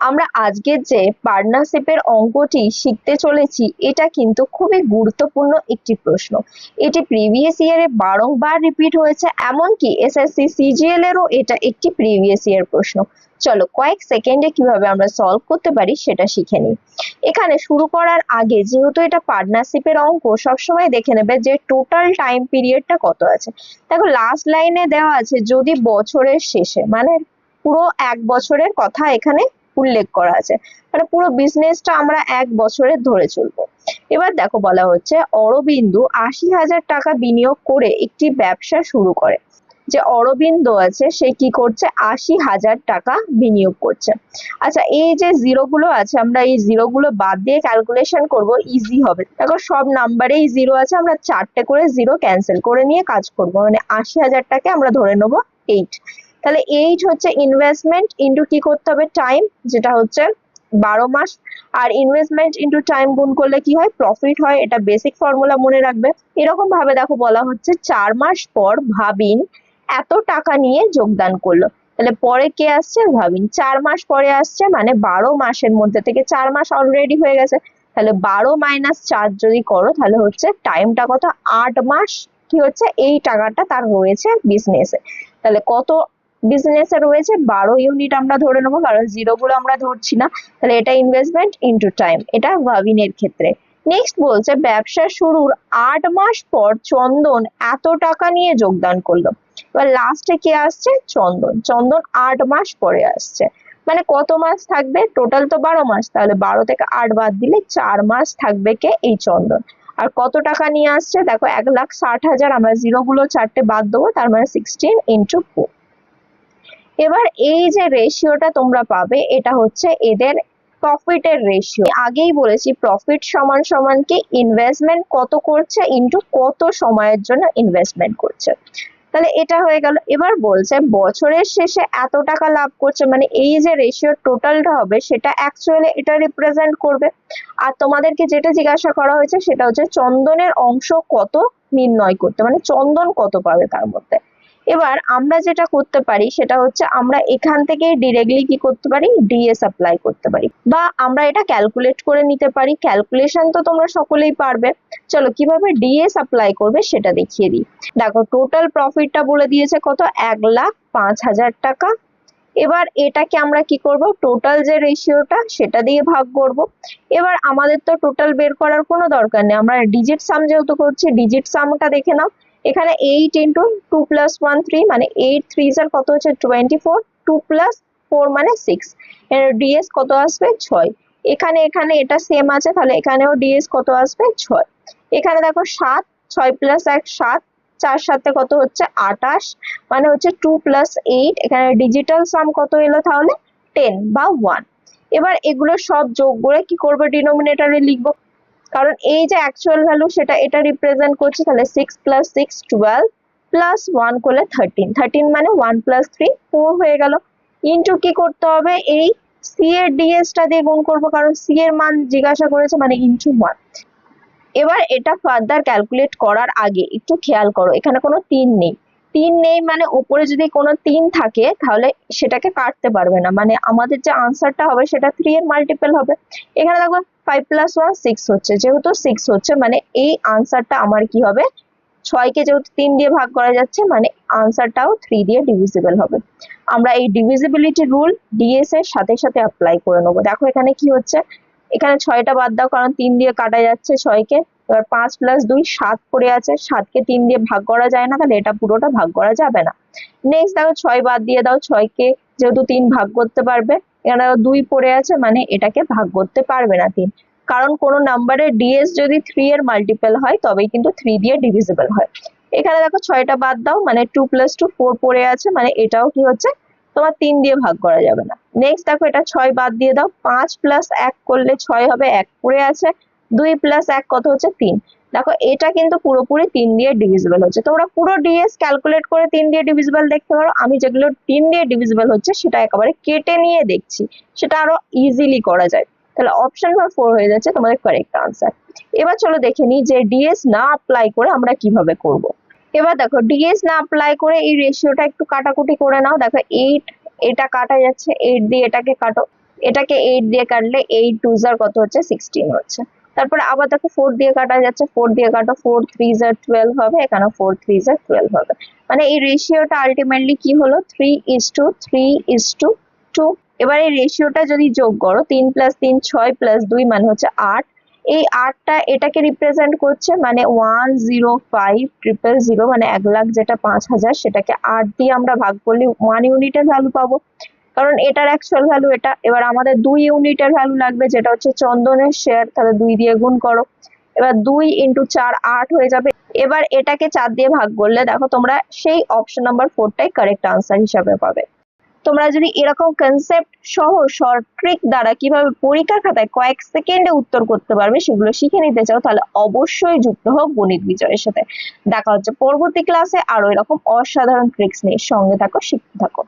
আমরা আজকের যে পার্টনারশিপের অঙ্কটি শিখতে চলেছি এটা কিন্তু খুবই গুরুত্বপূর্ণ একটি প্রশ্ন। এটি প্রিভিয়াস ইয়ারে বারংবার রিপিট হয়েছে, এমনকি এসএসসি সিজিএল এরও এটা একটি প্রিভিয়াস ইয়ার প্রশ্ন। চলো কয়েক সেকেন্ডে কিভাবে আমরা সলভ করতে পারি সেটা শিখে নিই। এখানে শুরু করার আগে যেহেতু এটা পার্টনারশিপের অঙ্ক, সবসময় দেখে নেবে যে টোটাল টাইম পিরিয়ডটা কত আছে। দেখো লাস্ট লাইনে দেওয়া আছে যদি বছরের শেষে, মানে পুরো 1 বছরের কথা এখানে উল্লেখ করা আছে, মানে পুরো বিজনেসটা আমরা 1 বছরের ধরে চলবো। এবার দেখো বলা হচ্ছে অরবিন্দু 80,000 টাকা বিনিয়োগ করে একটি ব্যবসা শুরু করে। যে অরবিন্দ আছে সে কি করছে, 80,000 টাকা বিনিয়োগ করছে। আচ্ছা, এই যে জিরো গুলো আছে আমরা এই জিরো গুলো বাদ দিয়ে ক্যালকুলেশন করব, ইজি হবে। দেখো সব নাম্বারেই জিরো আছে, আমরা 4টে করে জিরো ক্যান্সেল করে নিয়ে কাজ করব, মানে 80,000 টাকে আমরা ধরে নেবো 8। তাহলে 8 হচ্ছে ইনভেস্টমেন্ট ইন্টু কি করতে হবে টাইম, যেটা হচ্ছে 12 মাস। আর ইনভেস্টমেন্ট ইন্টু টাইম গুণ করলে কি হয়, প্রফিট হয়। এটা বেসিক ফর্মুলা মনে রাখবে। এরকম ভাবে দেখো বলা হচ্ছে 4 মাস পর ভাবিন এত টাকা নিয়ে যোগদান করলো। তাহলে পরে কে আসছে, ভাবিন 4 মাস পরে আসছে, মানে 12 মাসের মধ্যে থেকে 4 মাস অলরেডি হয়ে গেছে। তাহলে 12 - 4 যদি করো তাহলে হচ্ছে টাইমটা কত, 8 মাস কি হচ্ছে এই টাকাটা তার রয়েছে বিজনেসে। তাহলে কত বিজনেসে রয়েছে, 12 ইউনিট আমরা ধরে নেবো, কারণ জিরো গুলো আমরা ধরছি না। তাহলে এটা ইনভেস্টমেন্ট ইন্টু টাইম, এটা ভাবিনের ক্ষেত্রে। নেক্সট বলছে ব্যবসা শুরুর 8 মাস পর চন্দন এত টাকা নিয়ে যোগদান করলো। এবার লাস্টে কে আসছে, চন্দন। চন্দন 8 মাস পরে আসছে, মানে কত মাস থাকবে, টোটাল তো 12 মাস, তাহলে 12 থেকে 8 বাদ দিলে 4 মাস থাকবে কে, এই চন্দন। আর কত টাকা নিয়ে আসছে, দেখো 1,60,000, আমরা জিরো গুলো 4টে বাদ দেবো, তার মানে 16 ইন্টু 4। এবার এই যে রেশিওটা তোমরা পাবে এটা হচ্ছে এদের প্রফিটের রেশিও। আগেই বলেছি প্রফিট সমান সমান কি ইনভেস্টমেন্ট কত করছে ইন্টু কত সময়ের জন্য ইনভেস্টমেন্ট করছে। তাহলে এটা হয়ে গেল। এবার বলছে বছরের শেষে এত টাকা লাভ করছে, মানে এই যে রেশিও টোটালটা হবে সেটা অ্যাকচুয়ালি এটা রিপ্রেজেন্ট করবে। আর তোমাদেরকে যেটা জিজ্ঞাসা করা হয়েছে সেটা হচ্ছে চন্দনের অংশ কত নির্ণয় করতে, মানে চন্দন কত পাবে তার মধ্যে। এবার আমরা যেটা করতে পারি সেটা হচ্ছে আমরা এখান থেকে ডিরেক্টলি কি করতে পারি, ডিএস অ্যাপ্লাই করতে পারি, বা আমরা এটা ক্যালকুলেট করে নিতে পারি। ক্যালকুলেশন তো তোমরা সকলেই পারবে। চলো কিভাবে ডিএস অ্যাপ্লাই করবে সেটা দেখিয়ে দিই। দেখো টোটাল প্রফিটটা বলে দিয়েছে কত, 1,05,000 টাকা। এবার এটাকে আমরা কি করব, টোটাল যে রেশিওটা সেটা দিয়ে ভাগ করব। এবার আমাদের তো টোটাল বের করার কোনো দরকার নেই, আমরা ডিজিট সাম যেহেতু করছি ডিজিট সামটা দেখে নাও। এখানে 8 ইন্টু 2 + 1 3, মানে 8 3 কত হচ্ছে 24, 2 + 4 মানে 6। এর ডিএস কত আসবে 6। এখানে এখানে এটা সেম আছে, তাহলে এখানেও ডিএস কত আসবে 6। এখানে দেখো 7, 6 + 1 7, 4 7 কত হচ্ছে 28, মানে হচ্ছে 2 + 8। এখানে ডিজিটাল সাম কত এলো তাহলে 10 বা 1। এবার এগুলো সব যোগ করে কি করবো, ডিনোমিনেটরে লিখবো, কারণ এই যে অ্যাকচুয়াল ভ্যালু সেটা এটা রিপ্রেজেন্ট করছে। তাহলে 6 + 6 12 + 1 করলে 13, 13 মানে 1 + 3 4 হয়ে গেল। ইন্টু কি করতে হবে, এই সি এর ডিএস টা দিয়ে গুণ করবো, কারণ সি এর মান জিজ্ঞাসা করেছে, মানে ইন্টু 1। এবার এটা ফার্দার ক্যালকুলেট করার আগে একটু খেয়াল করো এখানে কোনো 3 নেই। 3 নেই মানে উপরে যদি কোনো 3 থাকে তাহলে সেটাকে কাটতে পারবে না, মানে আমাদের যে আনসারটা হবে সেটা 3 এর মাল্টিপল হবে। এখানে দেখো 5 + 1 6 হচ্ছে, যেহেতু 6 হচ্ছে মানে এই আনসারটা আমার কি হবে, 6কে যেহেতু 3 দিয়ে ভাগ করা যাচ্ছে মানে আনসারটাও 3 দিয়ে ডিভিজিবল হবে। আমরা এই ডিভিজিবিলিটি রুল ডিএস এর সাথে সাথে অ্যাপ্লাই করে নেবো। দেখো এখানে কি হচ্ছে, এখানে 6টা বাদ দাও কারণ 3 দিয়ে কাটা যাচ্ছে 6কে। এবার 5 + 2 7 পড়ে আছে, 7কে 3 দিয়ে ভাগ করা যায় না, তাহলে এটা পুরোটা ভাগ করা যাবে না। নেক্সট দেখো 6 বাদ দিয়ে দাও, 6কে যেহেতু 3 ভাগ করতে পারবে, এখানে 2 পড়ে আছে মানে এটাকে ভাগ করতে পারবে না 3, কারণ কোনো নাম্বারের ডিএস যদি 3 এর মাল্টিপল হয় তবেই কিন্তু 3 দিয়ে ডিভিজিবল হয়। এখানে দেখো 6টা বাদ দাও, মানে 2 + 2 4 পড়ে আছে, মানে এটাও কি হচ্ছে তোমার 3 দিয়ে ভাগ করা যাবে না। নেক্সট দেখো এটা 6 বাদ দিয়ে দাও, 5 + 1 করলে 6 হবে, 1 পড়ে আছে, 2 + 1 কত হচ্ছে 3। দেখো এটা কিন্তু পুরোপুরি 3 দিয়ে ডিভিজিবল হচ্ছে। তোমরা পুরো ডিএস ক্যালকুলেট করে 3 দিয়ে ডিভিজিবল দেখতে পারো, আমি যেগুলো 3 দিয়ে ডিভিজিবল হচ্ছে সেটা একেবারে কেটে নিয়ে দেখছি, সেটা আরো ইজিলি করা যায়। তাহলে অপশন নাম্বার 4 হয়ে যাচ্ছে তোমাদের কারেক্ট আনসার। এবার চলো দেখে নিই যে ডিএস না অ্যাপ্লাই করে আমরা কিভাবে করব। এবার দেখো ডিএস না অ্যাপ্লাই করে এই রেশিওটা একটু কাটাকুটি করে নাও। দেখো 8 এটা কাটা যাচ্ছে, 8 দিয়ে এটাকে কাটো। এটাকে 8 দিয়ে কাটলে 8 2 জার কত হচ্ছে 16 হচ্ছে। তারপরে আবার দেখো 4 দিয়ে কাটা যাচ্ছে, 4 দিয়ে কাটো, 4 3 জার 12 হবে, এখানে 4 3 জার 12 হবে। মানে এই রেশিওটা আলটিমেটলি কি হলো 3:3:2। এবার এই রেশিওটা যদি যোগ করো 3 + 3 6 + 2 মানে হচ্ছে 8। এই 8টা এটাকে রিপ্রেজেন্ট করছে, মানে 105,000 মানে 1,00,000 যেটা 5,000 সেটাকে 8 দিয়ে আমরা ভাগ করলে 1 ইউনিটের ভ্যালু পাবো, কারণ এটার অ্যাকচুয়াল ভ্যালু এটা। এবার আমাদের 2 ইউনিটের ভ্যালু লাগবে, যেটা হচ্ছে চন্দনের শেয়ার, তাহলে 2 দিয়ে গুণ করো। এবার 2 × 4 8 হয়ে যাবে। এবার এটাকে 4 দিয়ে ভাগ করলে দেখো তোমরা সেই অপশন নাম্বার 4টাই কারেক্ট আনসার হিসাবে পাবে। তোমরা যদি এরকম কনসেপ্ট সহ শর্ট ট্রিক দ্বারা কিভাবে পরীক্ষার খাতায় কয়েক সেকেন্ডে উত্তর করতে পারবে সেগুলো শিখে নিতে চাও, তাহলে অবশ্যই যুক্ত হও গণিত বিজয়ের সাথে। দেখা হচ্ছে পরবর্তী ক্লাসে আরো এরকম অসাধারণ ট্রিক্স নিয়ে। সঙ্গে থাকো, শিখতে থাকো।